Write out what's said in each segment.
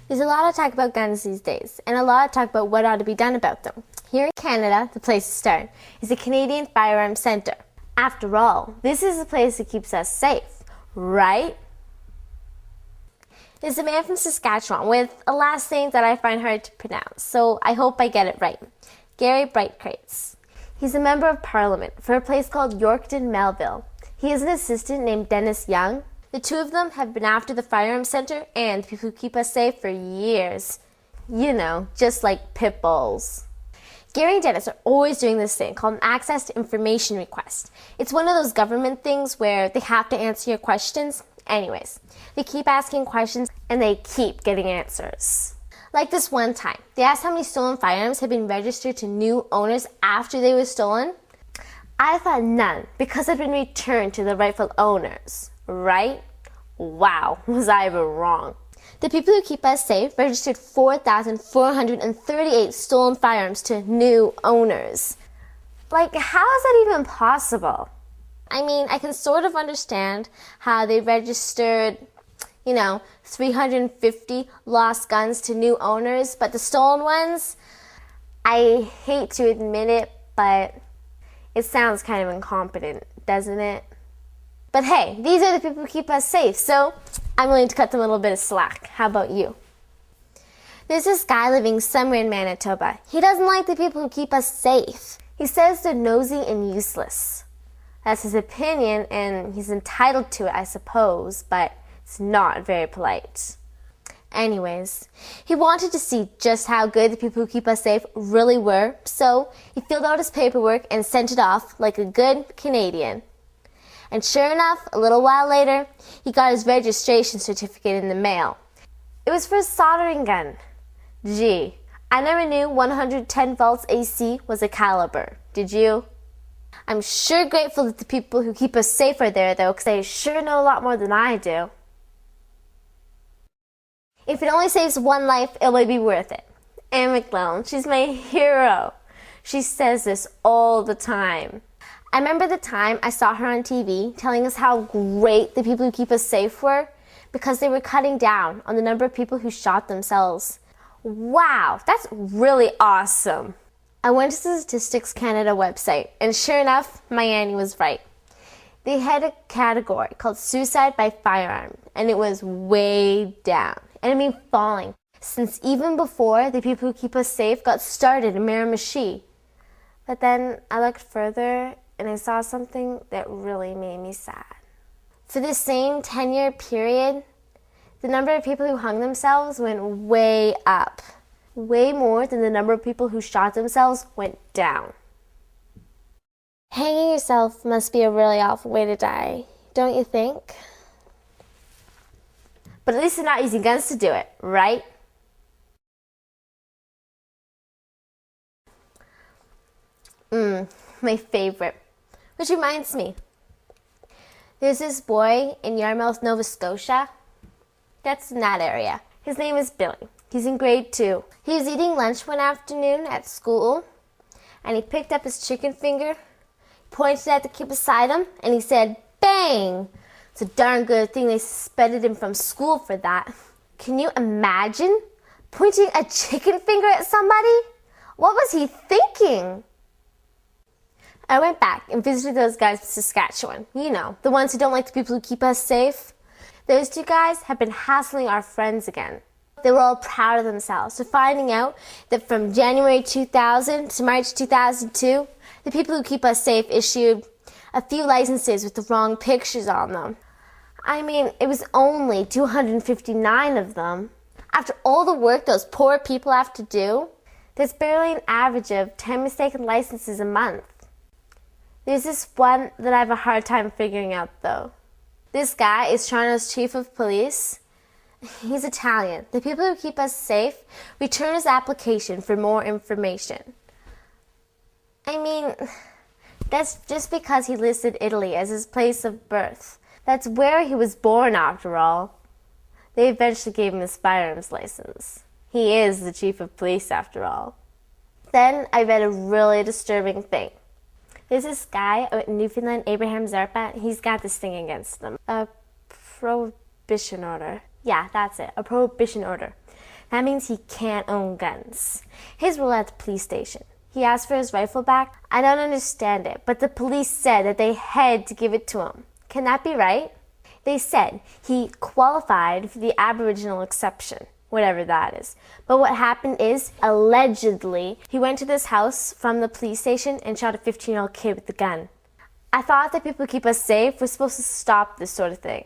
There's a lot of talk about guns these days, and a lot of talk about what ought to be done about them. Here in Canada, the place to start is the Canadian Firearms Centre. After all, this is the place that keeps us safe, right? There's a man from Saskatchewan with a last name that I find hard to pronounce, so I hope I get it right. Gary Brightcrates. He's a member of Parliament for a place called Yorkton Melville. He has an assistant named Dennis Young. The two of them have been after the Firearms Centre and the people who keep us safe for years. You know, just like pit bulls. Gary and Dennis are always doing this thing called an access to information request. It's one of those government things where they have to answer your questions. Anyways, they keep asking questions and they keep getting answers. Like this one time, they asked how many stolen firearms had been registered to new owners after they were stolen. I thought none, because they'd been returned to the rightful owners, right? Wow, was I ever wrong. The people who keep us safe registered 4,438 stolen firearms to new owners. Like, how is that even possible? I mean, I can sort of understand how they registered 350 lost guns to new owners, but the stolen ones, I hate to admit it, but it sounds kind of incompetent, doesn't it? But hey, these are the people who keep us safe, so I'm willing to cut them a little bit of slack. How about you? There's this guy living somewhere in Manitoba. He doesn't like the people who keep us safe. He says they're nosy and useless. That's his opinion, and he's entitled to it, I suppose, but it's not very polite. Anyways, he wanted to see just how good the people who keep us safe really were, so he filled out his paperwork and sent it off like a good Canadian. And sure enough, a little while later, he got his registration certificate in the mail. It was for a soldering gun. Gee, I never knew 110 volts AC was a caliber. Did you? I'm sure grateful that the people who keep us safe are there, though, because they sure know a lot more than I do. If it only saves one life, it will be worth it. Anne McClellan, she's my hero. She says this all the time. I remember the time I saw her on TV telling us how great the people who keep us safe were because they were cutting down on the number of people who shot themselves. Wow, that's really awesome. I went to the Statistics Canada website, and sure enough, my Annie was right. They had a category called Suicide by Firearm, and it was way down. And I mean falling, since even before the people who keep us safe got started in Miramichi. But then I looked further, and I saw something that really made me sad. For this same 10-year period, the number of people who hung themselves went way up. Way more than the number of people who shot themselves went down. Hanging yourself must be a really awful way to die, don't you think? But at least they're not using guns to do it, right? My favorite. Which reminds me, there's this boy in Yarmouth, Nova Scotia. That's in that area. His name is Billy. He's in grade 2. He was eating lunch one afternoon at school, and he picked up his chicken finger, pointed at the kid beside him, and he said, "Bang!" It's a darn good thing they suspended him from school for that. Can you imagine pointing a chicken finger at somebody? What was he thinking? I went back and visited those guys in Saskatchewan. You know, the ones who don't like the people who keep us safe. Those two guys have been hassling our friends again. They were all proud of themselves for finding out that from January 2000 to March 2002, the people who keep us safe issued a few licenses with the wrong pictures on them. I mean, it was only 259 of them. After all the work those poor people have to do, there's barely an average of 10 mistaken licenses a month. There's this one that I have a hard time figuring out, though. This guy is Toronto's chief of police. He's Italian. The people who keep us safe return his application for more information. I mean, that's just because he listed Italy as his place of birth. That's where he was born, after all. They eventually gave him his firearms license. He is the chief of police, after all. Then I read a really disturbing thing. There's this guy out in Newfoundland, Abraham Zarpa. He's got this thing against him. A prohibition order. Yeah, that's it. A prohibition order. That means he can't own guns. His rule at the police station. He asked for his rifle back. I don't understand it, but the police said that they had to give it to him. Can that be right? They said he qualified for the Aboriginal exception, whatever that is. But what happened is, allegedly, he went to this house from the police station and shot a 15-year-old kid with a gun. I thought that people who keep us safe were supposed to stop this sort of thing.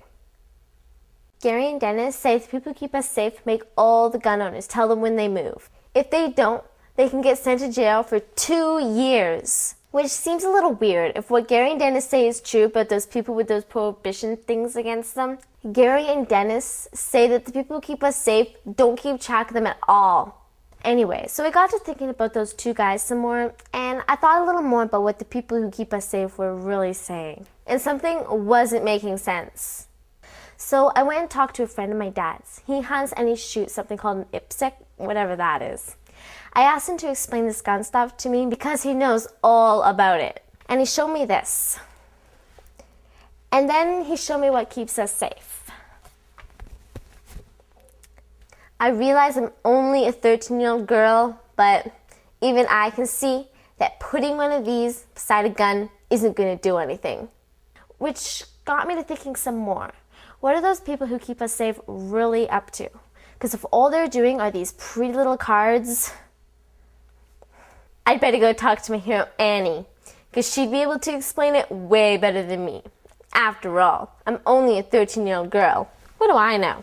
Gary and Dennis say the people who keep us safe make all the gun owners tell them when they move. If they don't, they can get sent to jail for 2 years. Which seems a little weird if what Gary and Dennis say is true about those people with those prohibition things against them. Gary and Dennis say that the people who keep us safe don't keep track of them at all. Anyway, so I got to thinking about those two guys some more, and I thought a little more about what the people who keep us safe were really saying. And something wasn't making sense. So I went and talked to a friend of my dad's. He hunts and he shoots something called an IPSC, whatever that is. I asked him to explain this gun stuff to me because he knows all about it. And he showed me this. And then he showed me what keeps us safe. I realize I'm only a 13-year-old girl, but even I can see that putting one of these beside a gun isn't going to do anything. Which got me to thinking some more. What are those people who keep us safe really up to? Because if all they're doing are these pretty little cards, I'd better go talk to my hero Annie, because she'd be able to explain it way better than me. After all, I'm only a 13-year-old girl. What do I know?